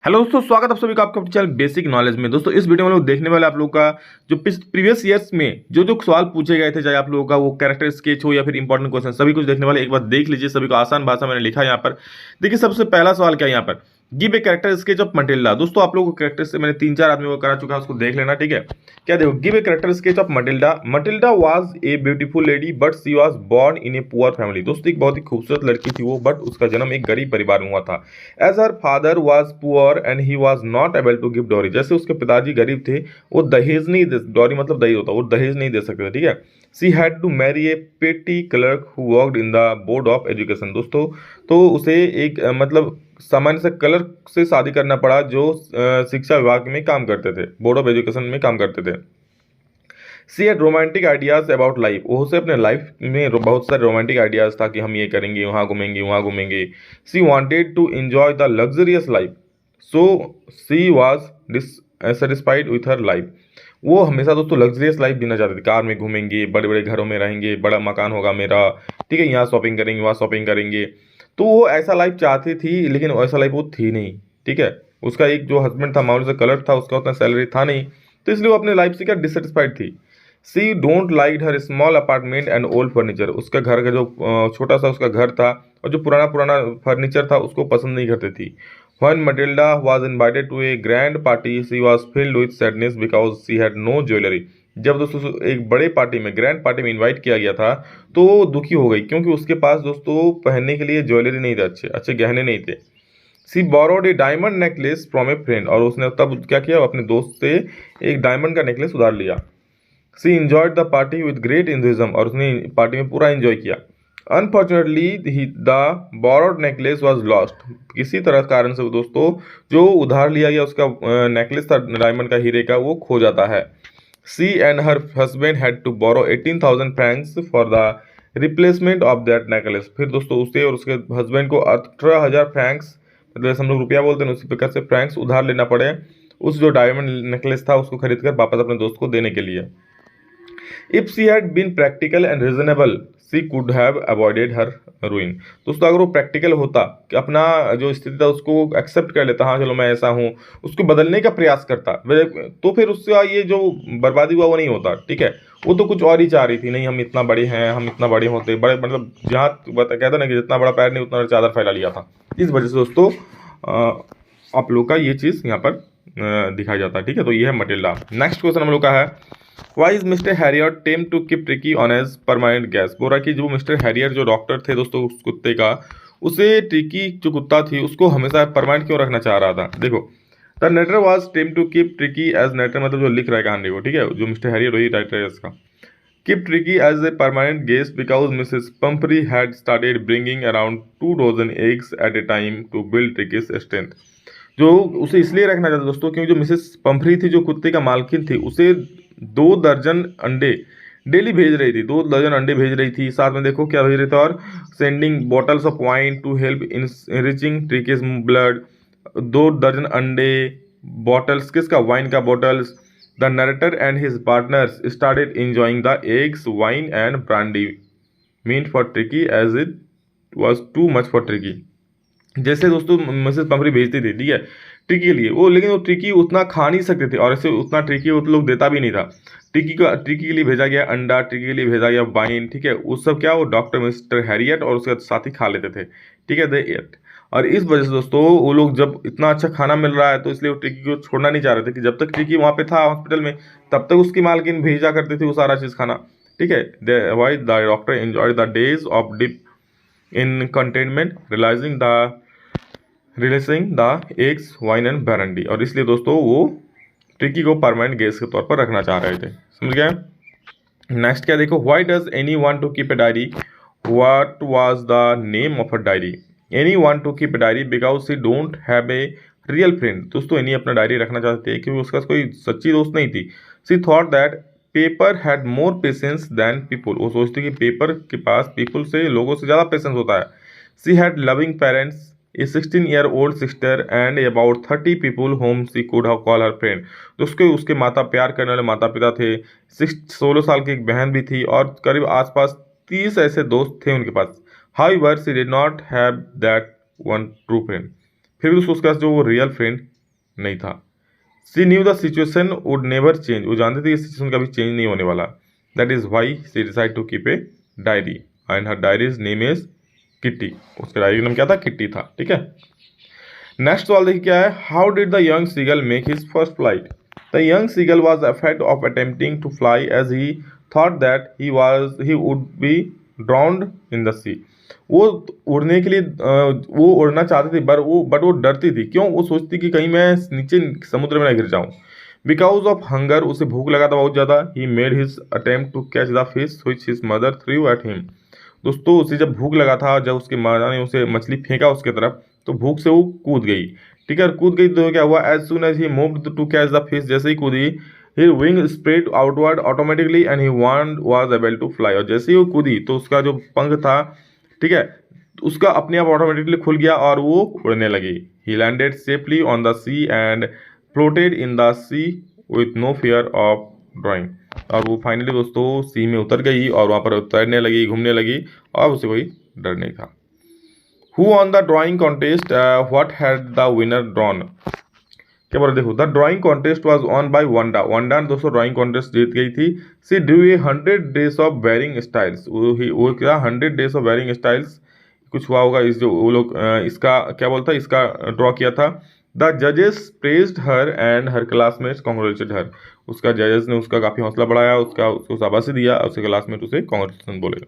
Hello दोस्तों, स्वागत आप सभी का आपका चैनल बेसिक नॉलेज में। दोस्तों इस वीडियो में लोग देखने वाले आप लोग का जो प्रीवियस ईयर्स में जो जो सवाल पूछे गए थे, चाहे आप लोगों का वो कैरेक्टर स्केच हो या फिर इंपॉर्टेंट क्वेश्चन, सभी कुछ देखने वाले। एक बार देख लीजिए, सभी को आसान भाषा मैंने लिखा है यहाँ पर। देखिए सबसे पहला सवाल क्या है यहाँ पर, give a character sketch of Matilda. दोस्तों आप लोगों को कैरेक्टर से मैंने 3-4 आदमी को करा चुका है, उसको देख लेना, ठीक है। क्या देखो, give a character sketch of Matilda. Matilda was a beautiful lady but she was born in a poor family. दोस्तों एक बहुत ही खूबसूरत लड़की थी वो, बट उसका जन्म एक गरीब परिवार में हुआ था। As her father was poor and he was not able to give dowry. जैसे उसके पिताजी गरीब थे, वो दहेज नहीं दे, डॉरी मतलब दहेज होता, वो दहेज नहीं दे सकते थे, ठीक है। सी हैड टू मैरी ए पेटी clerk who worked in the board of education. दोस्तों तो उसे एक मतलब सामान्य से क्लर्क से शादी करना पड़ा, जो शिक्षा विभाग में काम करते थे, बोर्ड ऑफ एजुकेशन में काम करते थे। She had romantic ideas about life. उसे अपने लाइफ में बहुत सारे रोमांटिक आइडियाज था कि हम ये करेंगे, वहाँ घूमेंगे, वहाँ घूमेंगे। She wanted to enjoy the luxurious life, so she was satisfied with her life. वो हमेशा दोस्तों लग्जरियस लाइफ जीना चाहते थे, कार में घूमेंगे, बड़े बड़े घरों में रहेंगे, बड़ा मकान होगा मेरा, ठीक है, यहाँ शॉपिंग करेंगे, वहाँ शॉपिंग करेंगे। तो वो ऐसा लाइफ चाहती थी, लेकिन ऐसा लाइफ वो थी नहीं, ठीक है। उसका एक जो हस्बैंड था, मामूली से कलर था, उसका उतना सैलरी था नहीं, तो इसलिए वो अपने लाइफ से क्या डिससेटिस्फाइड थी। She don't like her small apartment and old furniture. उसका घर का जो छोटा सा उसका घर था और जो पुराना पुराना फर्नीचर था उसको पसंद नहीं करती थी। When Matilda was invited to a grand party, she was filled with sadness because she had no jewelry. जब दोस्तों एक बड़े पार्टी में, ग्रैंड पार्टी में इनवाइट किया गया था, तो वो दुखी हो गई क्योंकि उसके पास दोस्तों पहनने के लिए ज्वेलरी नहीं थे, अच्छे अच्छे गहने नहीं थे। She borrowed a diamond necklace from a friend. और उसने तब क्या किया, अपने दोस्त से एक डायमंड का नेकलेस उधार लिया। She enjoyed the party with great enthusiasm. और उसने पार्टी में पूरा एंजॉय किया। Unfortunately the borrowed necklace was lost. किसी तरह कारण से दोस्तों जो उधार लिया गया उसका नेकलेस था डायमंड का, हीरे का, वो खो जाता है। She and her husband had to borrow 18,000 francs for the replacement of that necklace. फिर दोस्तों उसे और उसके हस्बैंड को 18,000 फ्रैंक्स, मतलब जैसे हम लोग रुपया बोलते हैं उसी प्रकार से फ्रैंक्स उधार लेना पड़े, उस जो डायमंड नेकलेस था उसको खरीद कर वापस अपने दोस्त को देने के लिए। If she had been practical and reasonable, she could have avoided her ruin. दोस्तों अगर वो प्रैक्टिकल होता कि अपना जो स्थिति था उसको एक्सेप्ट कर लेता, हाँ चलो मैं ऐसा हूँ, उसको बदलने का प्रयास करता, तो फिर उसका ये जो बर्बादी हुआ वो नहीं होता, ठीक है। वो तो कुछ और ही चाह रही थी, नहीं हम इतना बड़े हैं, हम इतना बड़े होते बड़े, मतलब जहाँ कहते ना कि जितना बड़ा पैर नहीं उतना चादर फैला लिया था। इस वजह से दोस्तों आप लोग का ये चीज़ यहाँ पर दिखाया जाता है, ठीक है। तो ये है मटिल्डा। नेक्स्ट क्वेश्चन हम लोग का है, why is mister Herriot tempted to keep Tricki on as permanent guest. बोल रहा कि जो मिस्टर हैरियर जो डॉक्टर थे दोस्तों उस कुत्ते का, उसे ट्रिकी जो कुत्ता थी उसको हमेशा परमानेंट क्यों रखना चाह रहा था। देखो, the narrator was tempted to keep Tricki as narrator, मतलब जो लिख रहा है कहानी को, ठीक है, जो मिस्टर हैरियर वही राइटर है इसका। Keep Tricki as a permanent guest because Mrs Pumphrey had started bringing around 2 dozen eggs at a time to build Tricki's strength. जो उसे इसलिए रखना चाहता दोस्तों क्योंकि जो मिसेस पंपरी थी, जो कुत्ते का मालकिन थी, उसे 2 दर्जन अंडे डेली भेज रही थी, 2 दर्जन अंडे भेज रही थी। साथ में देखो क्या भेज रहे थे, और sending bottles of wine to help in enriching Tricki's blood. 2 दर्जन अंडे, बॉटल्स किसका, वाइन का bottles. The narrator and his partners started enjoying the eggs, wine and brandy meant for Tricki as it was too much for Tricki. जैसे दोस्तों Mrs पंपरी भेजती थी, ठीक है, ट्रिकी के लिए वो, लेकिन वो ट्रिकी उतना खा नहीं सकते थे और ऐसे उतना ट्रिकी वो लोग देता भी नहीं था। ट्रिकी के लिए भेजा गया अंडा, ट्रिकी के लिए भेजा गया वाइन, ठीक है, वो सब क्या वो डॉक्टर मिस्टर हैरियट और उसके साथ ही खा लेते थे, ठीक है, दे एट। और इस वजह से दोस्तों वो लोग जब इतना अच्छा खाना मिल रहा है तो इसलिए वो ट्रिकी को छोड़ना नहीं चाह रहे थे कि जब तक ट्रिकी वहाँ पे था हॉस्पिटल में तब तक उसकी मालकिन भेजा करती थी वो सारा चीज़ खाना, ठीक है। Why the doctor enjoy the days of deep in contentment relishing the eggs, wine and brandy. और इसलिए दोस्तों वो ट्रिकी को परमानेंट गेस्ट के तौर पर रखना चाह रहे थे, समझ गए। नेक्स्ट क्या देखो, why does Anne want to keep a diary, what was the name of a diary. Anne want to keep a diary because she don't have a real friend. दोस्तों एनी अपना डायरी रखना चाहते थे क्योंकि उसका कोई सच्ची दोस्त नहीं थी। She thought that paper had more patience than people. वो सोचती कि पेपर के पास पीपल से, लोगों से ज़्यादा पेशेंस होता है। She had loving parents, a 16-year-old sister and about 30 people home she could have call her friend. तो उसके माता, प्यार करने वाले माता पिता थे, 16 साल की एक बहन भी थी और करीब आसपास 30 ऐसे दोस्त थे उनके पास। However she did not have that one true friend. फिर भी उसके पास जो वो रियल फ्रेंड नहीं था। She knew the situation would never change, वो जानती थी कि सिचुएशन कभी चेंज नहीं होने वाला। That is why she decide to keep a diary and her diary's name is Kitty, उसका डायरी का नाम क्या था, किट्टी था। ठीक है, नेक्स्ट सवाल देखिए क्या है, how did the young seagull make his first flight. The young seagull was afraid of attempting to fly as he thought that he would be drowned in the sea. वो उड़ने के लिए वो उड़ना चाहती थी बट वो डरती थी। क्यों? वो सोचती कि कहीं मैं नीचे समुद्र में ना गिर जाऊं। बिकॉज ऑफ हंगर, उसे भूख लगा था बहुत ज़्यादा। He made his attempt to catch the fish which his mother threw at him. दोस्तों उसे जब भूख लगा था, जब उसकी माँ ने उसे मछली फेंका उसके तरफ, तो भूख से वो कूद गई। ठीक है, कूद गई तो क्या हुआ, as soon as he moved to catch the fish, जैसे ही कूदी, his wing spread outward automatically and he was able to fly. और जैसे ही वो कूदी तो उसका जो पंख था, ठीक है, उसका अपने आप ऑटोमेटिकली खुल गया और वो उड़ने लगी। He landed safely on the sea and floated in the sea with no fear of drowning. और वो फाइनली दोस्तों सी में उतर गई और वहाँ पर तैरने लगी, घूमने लगी, और उसे कोई डर नहीं था। Who won the drawing contest, what had the winner drawn. क्या बोला, देखो, the drawing contest was won by Wanda. Wanda ने दोस्तों ड्राइंग कॉन्टेस्ट जीत गई थी। She drew a 100 days of wearing styles. वो क्या 100 डेज ऑफ वेयरिंग स्टाइल्स कुछ हुआ होगा, इस जो वो लोग इसका क्या बोलता है, इसका ड्रॉ किया था। द जजेस praised her and her classmates congratulated her. उसका जजेस ने उसका काफ़ी हौसला बढ़ाया, उसको शाबाशी दिया, और उसके क्लासमेट उसे कॉन्ग्रेचुलेशन बोले।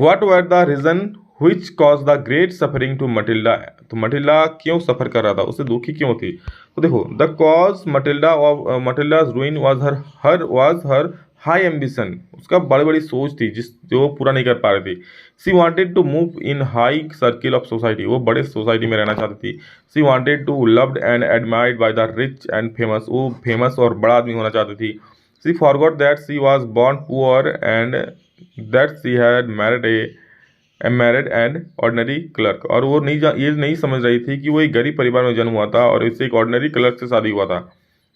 What were the reason which caused the great suffering to Matilda. तो मटिल्डा क्यों सफ़र कर रहा था, उसे दुखी क्यों थी। तो देखो, the cause Matilda's ruin was her high ambition. उसका बड़ी बड़ी सोच थी जो पूरा नहीं कर पा रही थी। She wanted to move in high circle of society. वो बड़े सोसाइटी में रहना चाहती थी। She wanted to loved and admired by the rich and famous. वो फेमस और बड़ा आदमी होना चाहती थी। She forgot that she was born poor and that she had married and ordinary clerk. और वो ये नहीं समझ रही थी कि वो एक गरीब परिवार में जन्म हुआ था और इससे एक ऑर्डिनरी क्लर्क से शादी हुआ था।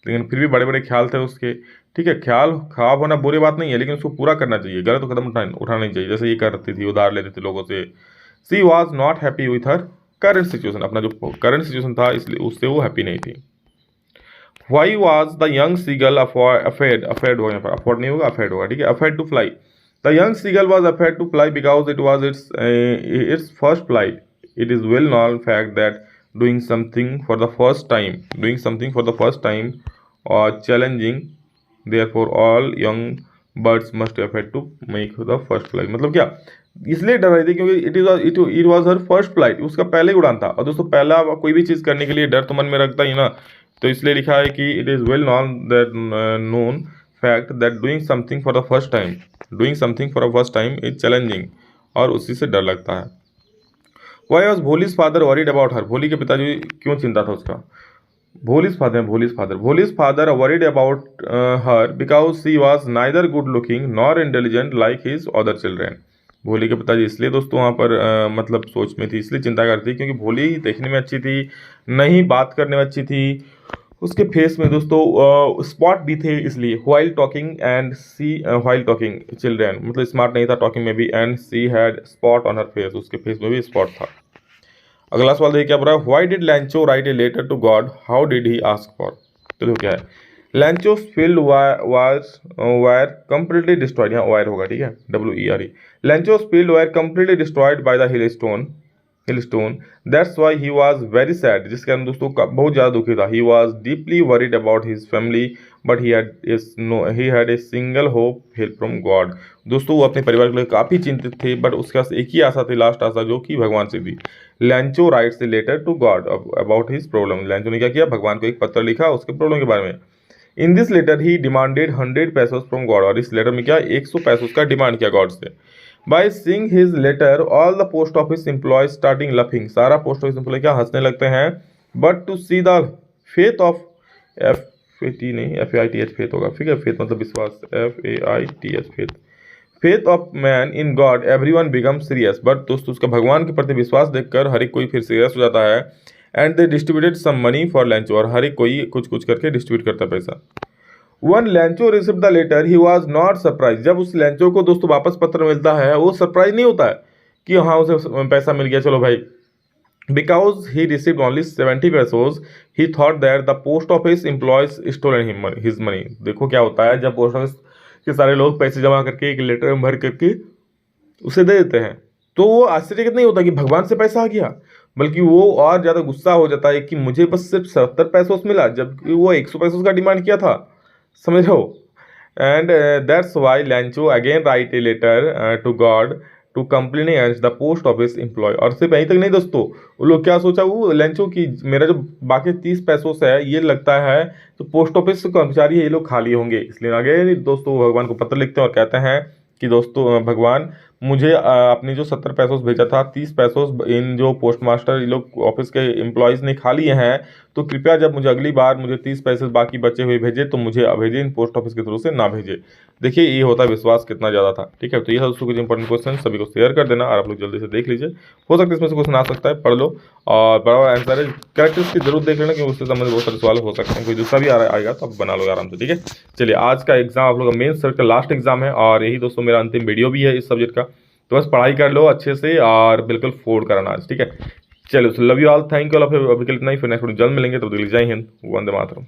लेकिन फिर भी बड़े बड़े ख्याल थे उसके। ठीक है, ख्याल खराब होना बुरी बात नहीं है, लेकिन उसको पूरा करना चाहिए, गलत कदम उठाना नहीं चाहिए, जैसे ये करती थी, उधार लेती थी लोगों से। She was not happy with her current situation. अपना जो करंट सिचुएशन था इसलिए उससे वो हैप्पी नहीं थी। Why was the young seagull afraid हो गया, अफोर्ड नहीं होगा, अफेड होगा। ठीक है, afraid to fly. The young seagull was afraid to fly because it was its first flight. It is well known fact that doing something for the first time or challenging. Therefore, all young birds must afraid to make the first flight. मतलब क्या, इसलिए डर रही थी क्योंकि it was her first flight. उसका पहले उड़ान था। और दोस्तों पहला कोई भी चीज़ करने के लिए डर तो मन में रखता ही ना, तो इसलिए लिखा है कि it is well known fact that doing something for the first time is challenging, और उसी से डर लगता है। Why was भोली's father worried about her? भोली के पिताजी क्यों चिंता था उसका। भोली's father worried about her because she was neither good looking nor intelligent like his other children. भोली के पिताजी इसलिए दोस्तों वहाँ पर मतलब सोच में थी, इसलिए चिंता करती क्योंकि भोली देखने में अच्छी थी, नहीं बात करने में अच्छी थी, उसके फेस में दोस्तों स्पॉट भी थे, इसलिए while talking चिल्ड्रन, मतलब स्मार्ट नहीं था टॉकिंग में भी, and she had spot on her face, उसके फेस में भी स्पॉट था। अगला सवाल देखिए क्या बोल रहा है, why did Lencho write a letter to God, how did he ask for. तो देखो क्या है, Lencho's field were completely destroyed, यहाँ वायर होगा, ठीक है, WERE। Lencho's field were completely destroyed by the hailstone, that's why he was very sad, जिसके कारण दोस्तों बहुत ज़्यादा दुखी था। He was deeply worried about his family but he had a single hope help from God. दोस्तों वो अपने परिवार के लिए काफ़ी चिंतित थे, बट उसके पास एक ही आशा थी, लास्ट आशा, जो कि भगवान से थी। Lencho writes a letter to God about his problem. Lencho ने क्या किया, भगवान को एक पत्र लिखा उसके प्रॉब्लम के बारे में। In this letter he demanded 100 pesos from God, और इस लेटर में क्या 100 पैसोस का डिमांड किया गॉड से। By seeing his letter, all the post office employees starting laughing. सारा पोस्ट ऑफिस एम्प्लॉय क्या हंसने लगते हैं। But to see the faith of FAITH faith होगा, ठीक है, faith मतलब विश्वास, FAITH faith of man in God, everyone becomes serious. But दोस्तों उसका भगवान के प्रति विश्वास देखकर हर एक कोई फिर सीरियस हो जाता है। And they distributed some money for Lancho, और हर एक कोई कुछ कुछ करके डिस्ट्रीब्यूट करता है पैसा। When Lancho received the letter, he was not surprised. जब उस लैंचो को दोस्तों वापस पत्र मिलता है, वो सरप्राइज नहीं होता है कि हाँ उसे पैसा मिल गया, चलो भाई Because he received only 70 pesos, he thought that the post office employees stolen his money. देखो क्या होता है जब पोस्ट ऑफिस के सारे लोग पैसे जमा करके एक लेटर में भर करके उसे दे देते हैं, तो वो आश्चर्यचकित नहीं होता कि भगवान से पैसा आ गया, बल्कि वो और ज़्यादा गुस्सा हो जाता है कि मुझे बस सिर्फ 70 पैसों मिला जबकि वो 100 पैसों का डिमांड किया था। समझ रहे हो? And that's why Lencho again write a letter to God to complaining against the post office employee. और सिर्फ यहीं तक नहीं दोस्तों, वो लोग क्या सोचा, वो लैंचो की मेरा जो बाकी 30 पैसों से है ये लगता है तो पोस्ट ऑफिस कर्मचारी है ये लोग खाली होंगे, इसलिए आगे दोस्तों भगवान को पत्र लिखते हैं और कहते हैं कि दोस्तों भगवान मुझे अपनी जो 70 पैसों भेजा था 30 पैसों इन जो पोस्ट मास्टर ये लोग ऑफिस के एम्प्लॉयज़ ने खा लिए हैं, तो कृपया जब मुझे अगली बार मुझे 30 पैसे बाकी बचे हुए भेजे तो मुझे भेजे, इन पोस्ट ऑफिस के थ्रू से ना भेजे। देखिए ये होता है विश्वास कितना ज़्यादा था। ठीक है, तो ये है दोस्तों कुछ इंपॉर्टेंट क्वेश्चन, सभी को शेयर कर देना और आप लोग जल्दी से देख लीजिए, हो सकता है इसमें से क्वेश्चन आ सकता है, पढ़ लो और बड़ा आंसर है कैरेक्टर्स की जरूर देख लेना क्योंकि उससे संबंधित बहुत सारे सवाल हो सकते हैं, कोई दूसरा भी आएगा तो आप बना लो आराम से। ठीक है, चलिए आज का एग्जाम आप लोग का मेन सर का लास्ट एग्जाम है और यही दोस्तों मेरा अंतिम वीडियो भी है इस सब्जेक्ट का, तो बस पढ़ाई कर लो अच्छे से और बिल्कुल फोड़ करना आज। ठीक है, चलो love you all, thank you all, अभी के लिए इतना ही, फिर नेक्स्ट वीडियो जल्द मिलेंगे, तो जय हिंद, वंदे मातरम।